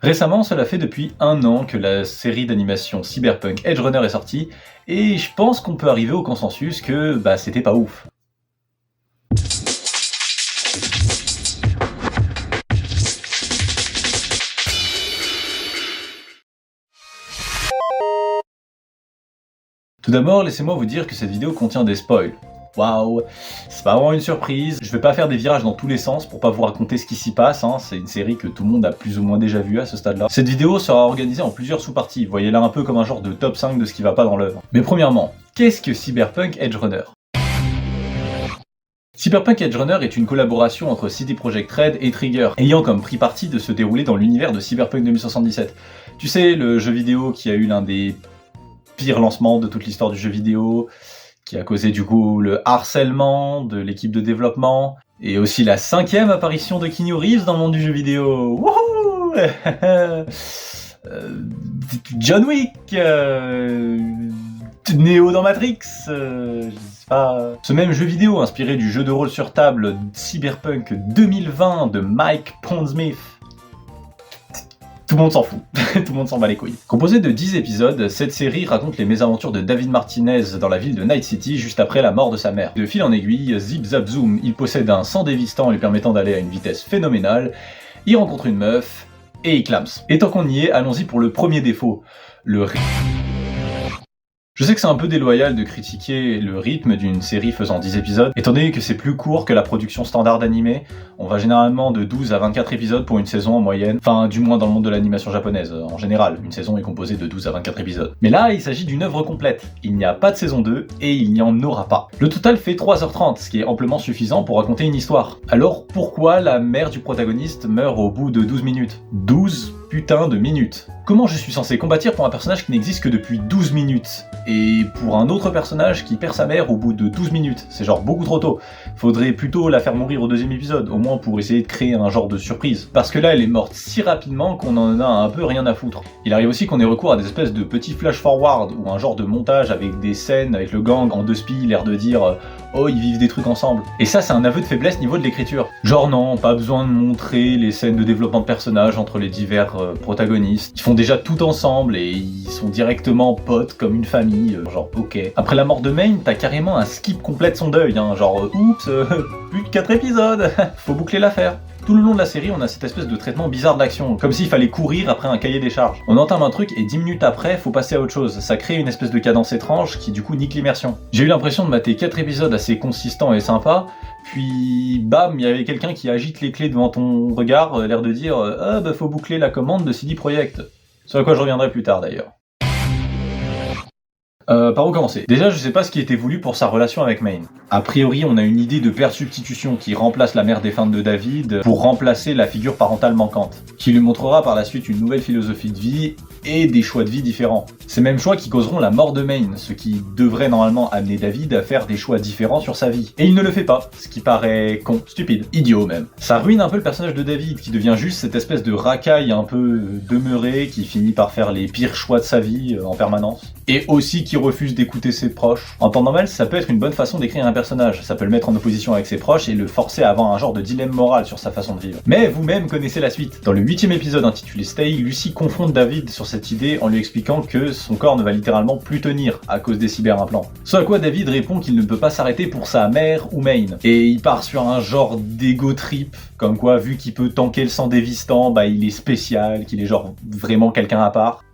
Récemment, cela fait depuis 1 an que la série d'animation Cyberpunk Edge Runner est sortie, et je pense qu'on peut arriver au consensus que c'était pas ouf. Tout d'abord, laissez-moi vous dire que cette vidéo contient des spoils. Waouh, c'est pas vraiment une surprise, je vais pas faire des virages dans tous les sens pour pas vous raconter ce qui s'y passe, c'est une série que tout le monde a plus ou moins déjà vue à ce stade-là. Cette vidéo sera organisée en plusieurs sous-parties, voyez-la un peu comme un genre de top 5 de ce qui va pas dans l'œuvre. Mais premièrement, qu'est-ce que Cyberpunk Edge Runner? Cyberpunk Edge Runner est une collaboration entre CD Projekt Red et Trigger, ayant comme pris parti de se dérouler dans l'univers de Cyberpunk 2077. Tu sais, le jeu vidéo qui a eu l'un des pires lancements de toute l'histoire du jeu vidéo, qui a causé du coup le harcèlement de l'équipe de développement, et aussi la 5e apparition de Keanu Reeves dans le monde du jeu vidéo. Wouhou John Wick, Neo dans Matrix, je sais pas. Ce même jeu vidéo inspiré du jeu de rôle sur table Cyberpunk 2020 de Mike Pondsmith. Tout le monde s'en fout, tout le monde s'en bat les couilles. Composée de 10 épisodes, cette série raconte les mésaventures de David Martinez dans la ville de Night City juste après la mort de sa mère. De fil en aiguille, zip zap zoom, il possède un sang dévastant lui permettant d'aller à une vitesse phénoménale, il rencontre une meuf, et il clams. Et tant qu'on y est, allons-y pour le premier défaut, le rythme. Je sais que c'est un peu déloyal de critiquer le rythme d'une série faisant 10 épisodes, étant donné que c'est plus court que la production standard d'animé. On va généralement de 12 à 24 épisodes pour une saison en moyenne, enfin du moins dans le monde de l'animation japonaise. En général, une saison est composée de 12 à 24 épisodes. Mais là, il s'agit d'une œuvre complète. Il n'y a pas de saison 2 et il n'y en aura pas. Le total fait 3h30, ce qui est amplement suffisant pour raconter une histoire. Alors pourquoi la mère du protagoniste meurt au bout de 12 minutes? 12 putain de minutes. Comment je suis censé combattre pour un personnage qui n'existe que depuis 12 minutes? Et pour un autre personnage qui perd sa mère au bout de 12 minutes? C'est genre beaucoup trop tôt. Faudrait plutôt la faire mourir au 2e épisode, au moins pour essayer de créer un genre de surprise. Parce que là, elle est morte si rapidement qu'on en a un peu rien à foutre. Il arrive aussi qu'on ait recours à des espèces de petits flash-forward, ou un genre de montage avec des scènes avec le gang en 2 spi, l'air de dire oh, ils vivent des trucs ensemble. Et ça, c'est un aveu de faiblesse niveau de l'écriture. Genre non, pas besoin de montrer les scènes de développement de personnages entre les divers protagonistes. Ils font déjà tout ensemble et ils sont directement potes comme une famille, genre ok. Après la mort de Main, t'as carrément un skip complet de son deuil, genre oups, plus de 4 épisodes, faut boucler l'affaire. Tout le long de la série, on a cette espèce de traitement bizarre de l'action, comme s'il fallait courir après un cahier des charges. On entame un truc et 10 minutes après, faut passer à autre chose. Ça crée une espèce de cadence étrange qui du coup nique l'immersion. J'ai eu l'impression de mater 4 épisodes assez consistants et sympas, puis bam, il y avait quelqu'un qui agite les clés devant ton regard, l'air de dire faut boucler la commande de CD Projekt. Sur à quoi je reviendrai plus tard d'ailleurs. Par où commencer? Déjà, je sais pas ce qui était voulu pour sa relation avec Main. A priori, on a une idée de père substitution qui remplace la mère défunte de David pour remplacer la figure parentale manquante, qui lui montrera par la suite une nouvelle philosophie de vie et des choix de vie différents. Ces mêmes choix qui causeront la mort de Main, ce qui devrait normalement amener David à faire des choix différents sur sa vie. Et il ne le fait pas, ce qui paraît con, stupide, idiot même. Ça ruine un peu le personnage de David, qui devient juste cette espèce de racaille un peu demeuré, qui finit par faire les pires choix de sa vie en permanence. Et aussi qui refuse d'écouter ses proches. En temps normal, ça peut être une bonne façon d'écrire un personnage, ça peut le mettre en opposition avec ses proches et le forcer à avoir un genre de dilemme moral sur sa façon de vivre. Mais vous-même connaissez la suite. Dans le 8e épisode intitulé Stay, Lucy confronte David sur cette idée en lui expliquant que son corps ne va littéralement plus tenir à cause des cyberimplants. Ce à quoi David répond qu'il ne peut pas s'arrêter pour sa mère ou Main. Et il part sur un genre d'ego trip, comme quoi vu qu'il peut tanker le sang dévastant, il est spécial, qu'il est genre vraiment quelqu'un à part.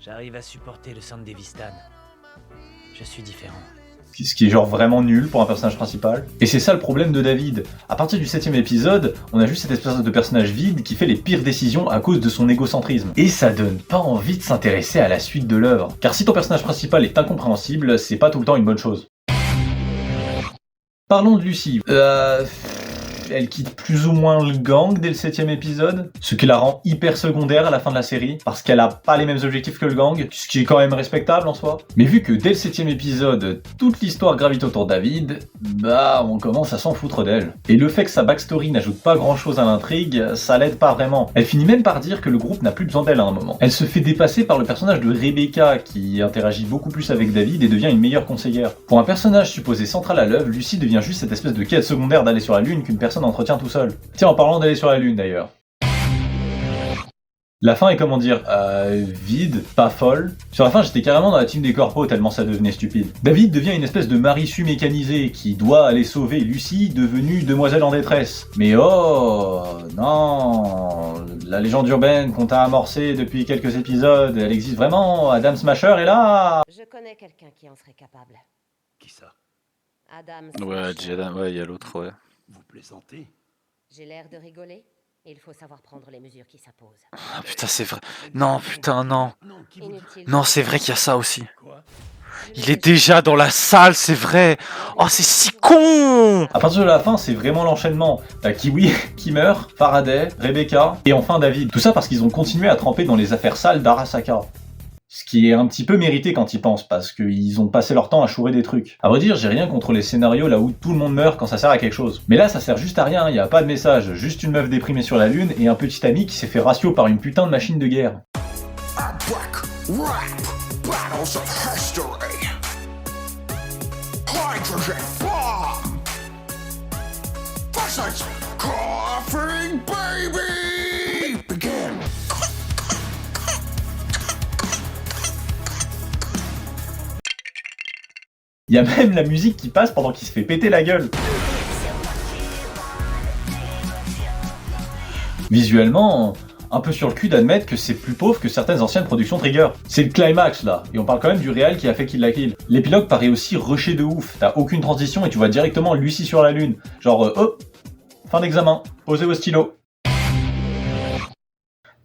J'arrive à supporter le sang de Devistan. Je suis différent. Ce qui est genre vraiment nul pour un personnage principal. Et c'est ça le problème de David. À partir du 7e épisode, on a juste cette espèce de personnage vide qui fait les pires décisions à cause de son égocentrisme. Et ça donne pas envie de s'intéresser à la suite de l'œuvre. Car si ton personnage principal est incompréhensible, c'est pas tout le temps une bonne chose. Parlons de Lucy. Elle quitte plus ou moins le gang dès le 7e épisode, ce qui la rend hyper secondaire à la fin de la série, parce qu'elle a pas les mêmes objectifs que le gang, ce qui est quand même respectable en soi. Mais vu que dès le 7e épisode, toute l'histoire gravite autour de David, on commence à s'en foutre d'elle. Et le fait que sa backstory n'ajoute pas grand chose à l'intrigue, ça l'aide pas vraiment. Elle finit même par dire que le groupe n'a plus besoin d'elle à un moment. Elle se fait dépasser par le personnage de Rebecca, qui interagit beaucoup plus avec David et devient une meilleure conseillère. Pour un personnage supposé central à l'œuvre, Lucy devient juste cette espèce de quête secondaire d'aller sur la lune qu'une personne entretient tout seul. Tiens, en parlant d'aller sur la lune d'ailleurs. La fin est comment dire, vide, pas folle. Sur la fin, j'étais carrément dans la team des corpos tellement ça devenait stupide. David devient une espèce de Marisu mécanisé qui doit aller sauver Lucy, devenue demoiselle en détresse. Mais oh non, la légende urbaine qu'on t'a amorcée depuis quelques épisodes, elle existe vraiment. Adam Smasher est là. Je connais quelqu'un qui en serait capable. Qui ça? Adam Ouais, Smasher. Jaden, ouais, il y a l'autre, ouais. Vous plaisantez? J'ai l'air de rigoler. Il faut savoir prendre les mesures qui s'imposent. Ah putain, c'est vrai. Non, putain, non. Qui vous... Inutile. Non, c'est vrai qu'il y a ça aussi. Quoi? Il est déjà dans la salle, c'est vrai. Oh, c'est si con. À partir de la fin, c'est vraiment l'enchaînement. T'as Kiwi qui meurt, Faraday, Rebecca, et enfin David. Tout ça parce qu'ils ont continué à tremper dans les affaires sales d'Arasaka. Ce qui est un petit peu mérité quand ils pensent, parce qu'ils ont passé leur temps à chourer des trucs. À vrai dire, j'ai rien contre les scénarios là où tout le monde meurt quand ça sert à quelque chose. Mais là, ça sert juste à rien, y a pas de message, juste une meuf déprimée sur la lune et un petit ami qui s'est fait ratio par une putain de machine de guerre. Battles of history. Hydrogen bomb. Versus coughing baby. Begin. Y a même la musique qui passe pendant qu'il se fait péter la gueule. Visuellement, un peu sur le cul d'admettre que c'est plus pauvre que certaines anciennes productions Trigger. C'est le climax là, et on parle quand même du réal qui a fait Kill la Kill. L'épilogue paraît aussi rushé de ouf, t'as aucune transition et tu vois directement Lucy sur la lune. Genre, oh, fin d'examen, posez vos stylos.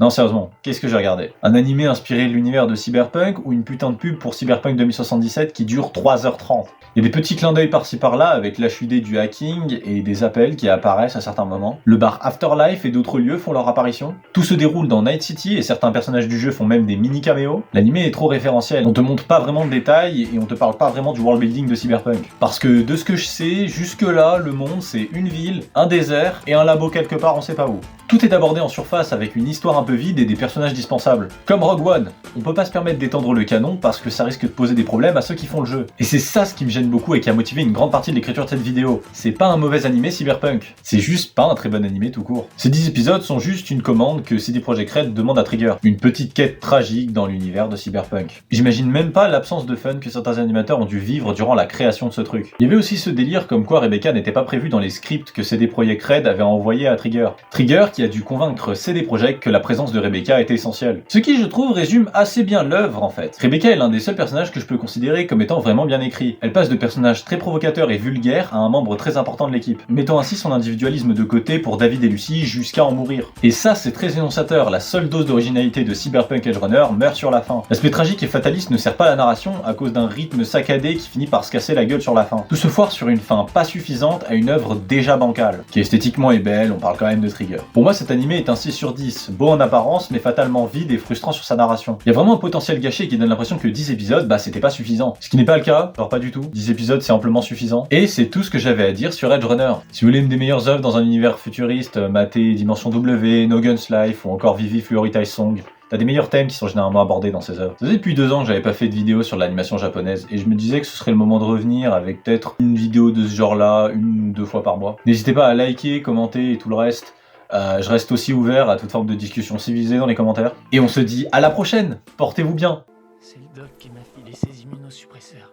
Non sérieusement, qu'est-ce que j'ai regardé? Un animé inspiré de l'univers de Cyberpunk ou une putain de pub pour Cyberpunk 2077 qui dure 3h30? Il y a des petits clins d'œil par-ci par-là avec l'HUD du hacking et des appels qui apparaissent à certains moments. Le bar Afterlife et d'autres lieux font leur apparition. Tout se déroule dans Night City et certains personnages du jeu font même des mini-caméos. L'animé est trop référentiel, on te montre pas vraiment de détails et on te parle pas vraiment du world building de Cyberpunk. Parce que de ce que je sais, jusque là, le monde c'est une ville, un désert et un labo quelque part on sait pas où. Tout est abordé en surface avec une histoire un peu vide et des personnages dispensables. Comme Rogue One, on peut pas se permettre d'étendre le canon parce que ça risque de poser des problèmes à ceux qui font le jeu. Et c'est ça ce qui me gêne beaucoup et qui a motivé une grande partie de l'écriture de cette vidéo. C'est pas un mauvais animé Cyberpunk, c'est juste pas un très bon animé tout court. Ces 10 épisodes sont juste une commande que CD Projekt Red demande à Trigger. Une petite quête tragique dans l'univers de Cyberpunk. J'imagine même pas l'absence de fun que certains animateurs ont dû vivre durant la création de ce truc. Il y avait aussi ce délire comme quoi Rebecca n'était pas prévue dans les scripts que CD Projekt Red avait envoyés à Trigger. Trigger qui a dû convaincre CD Projekt que la présence de Rebecca était essentielle. Ce qui, je trouve, résume assez bien l'œuvre en fait. Rebecca est l'un des seuls personnages que je peux considérer comme étant vraiment bien écrit. Elle passe de personnage très provocateur et vulgaire à un membre très important de l'équipe, mettant ainsi son individualisme de côté pour David et Lucy jusqu'à en mourir. Et ça, c'est très énonciateur, la seule dose d'originalité de Cyberpunk Edge Runner meurt sur la fin. L'aspect tragique et fataliste ne sert pas à la narration à cause d'un rythme saccadé qui finit par se casser la gueule sur la fin. Tout se foire sur une fin pas suffisante à une œuvre déjà bancale, qui esthétiquement est belle, on parle quand même de Trigger. Pour moi, cet animé est un 6 sur 10, beau en apparence mais fatalement vide et frustrant sur sa narration. Il y a vraiment un potentiel gâché qui donne l'impression que 10 épisodes, bah c'était pas suffisant. Ce qui n'est pas le cas, alors pas du tout. 10 épisodes c'est amplement suffisant. Et c'est tout ce que j'avais à dire sur Edge Runner. Si vous voulez une des meilleures œuvres dans un univers futuriste, matez Dimension W, No Guns Life ou encore Vivi Fluorite Song. T'as des meilleurs thèmes qui sont généralement abordés dans ces œuvres. Ça faisait depuis 2 ans que j'avais pas fait de vidéo sur l'animation japonaise et je me disais que ce serait le moment de revenir avec peut-être une vidéo de ce genre-là, 1 ou 2 fois par mois. N'hésitez pas à liker, commenter et tout le reste. Je reste aussi ouvert à toute forme de discussion civilisée dans les commentaires. Et on se dit à la prochaine. Portez-vous bien. C'est le doc qui m'a filé ces immunosuppresseurs.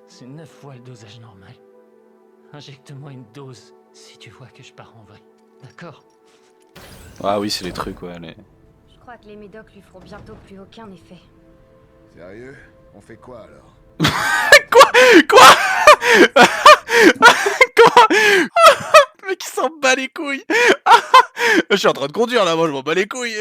C'est 9 fois le dosage normal. Injecte-moi une dose si tu vois que je pars en vrai. D'accord? Ah oui, c'est les trucs, ouais. Je crois que les médocs lui feront bientôt plus aucun effet. Sérieux? On fait quoi alors? Quoi? Quoi? Le mec il s'en bat les couilles. Je suis en train de conduire là, moi je m'en bats les couilles.